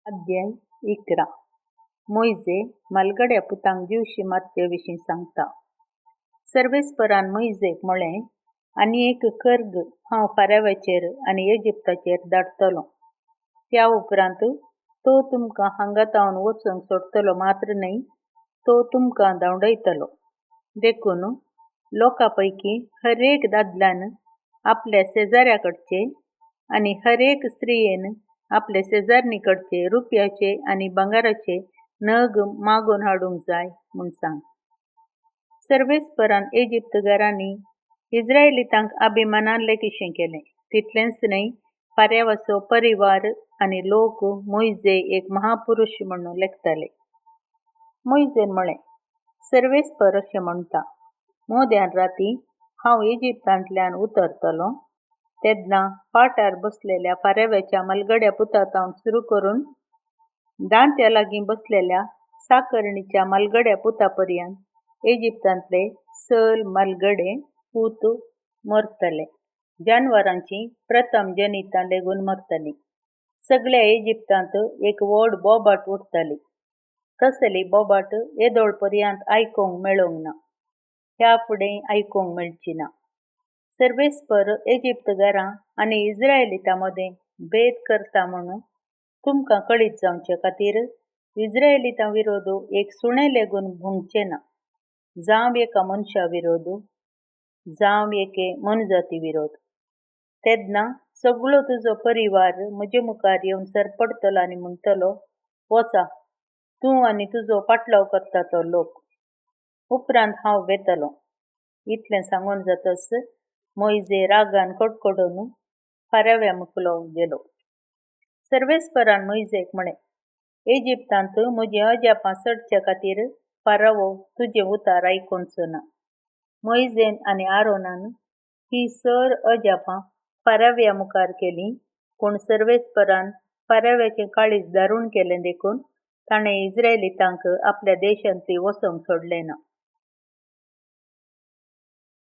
अध्याय 11 मोइजे मालगड्या पुतांक दिवशी मातये विशीं सांगता. सर्वेस्परान मोइजेक म्हळें, आनी एक कर्ग हांव फाराव्याचेर आनी इजिप्ताचेर धाडटलों. त्या उपरांत तो तुमकां हांगातावन वचूंक सोडटलो मात्र न्हय, तो तुमकां धांवडयतलो. देखून लोकां पैकी हर एक दादल्यान आपल्या शेजाऱ्याकडचे आनी हर एक स्त्रियेन आपले शेजारणीकडचे रुपयाचे आनी भांगाराचे नग मागून हाडूंक जाय म्हूण सांग. सर्वेस्परान इजिप्तकारांनी इस्रायेलीतांक अभिमानान लेकीशें केलें. तितलेंच न्हय, फार्यावाचो परिवार आनी लोक मोइजे एक महापुरुश म्हणून लेखताले. मोइजेन म्हळें, सर्वेस्पर अशें म्हणटा, मोद्यान राती हांव इजिप्तांतल्यान उतरतलों. तेन्ना पाटार बसलेल्या फाराव्याच्या मालगड्या पुतातावन सुरू करून दांत्या लागीं बसलेल्या साकरणीच्या मालगड्या पुतापर्यंत इजिप्तांतले सल मालगडे पूत मरतले. जानवरांची प्रथम जनितां लेगून मरतलीं. सगळ्या इजिप्तांत एक व्हड बोबाट उरतली. तसली बोबाट येदोळ पर्यंत आयकूंक मेळोंक ना. ह्या फुडें आयकूंक मेळची ना. सर्वेस्पर इजिप्तकारां आनी इस्रायेलीतां मदें भेद करता म्हणून तुमकां कळीत जावचे खातीर इस्रायेलीतां विरोध एक सुणें लेगून भोंगचें ना, जावं एका मनशा विरोध, जावं एके मनजाती विरोध. तेन्ना सगळो तुजो परिवार म्हजे मुखार येवन सरपडतलो आनी म्हणटलो, वचा, तूं आनी तुजो पाटलाव करता तो लोक. उपरांत हांव वेतलों. इतलें सांगून जातच मोइजे रागान कडकडून फाराव्या मुखलो गेलो. सर्वेस्परान मोइजेक म्हळें, इजिप्तांत म्हजीं अजापां चडचे खातीर फारावो तुजें उतार आयकूंचो ना. मोइजेन आनी आरोनान ही सर अजापां फाराव्या मुखार केलीं, पूण सर्वेस्परान फाराव्याचें काळीज दारूण केलें देखून ताणें इस्रायेलीतांक आपल्या देशांतलीं वचोंक सोडलें ना.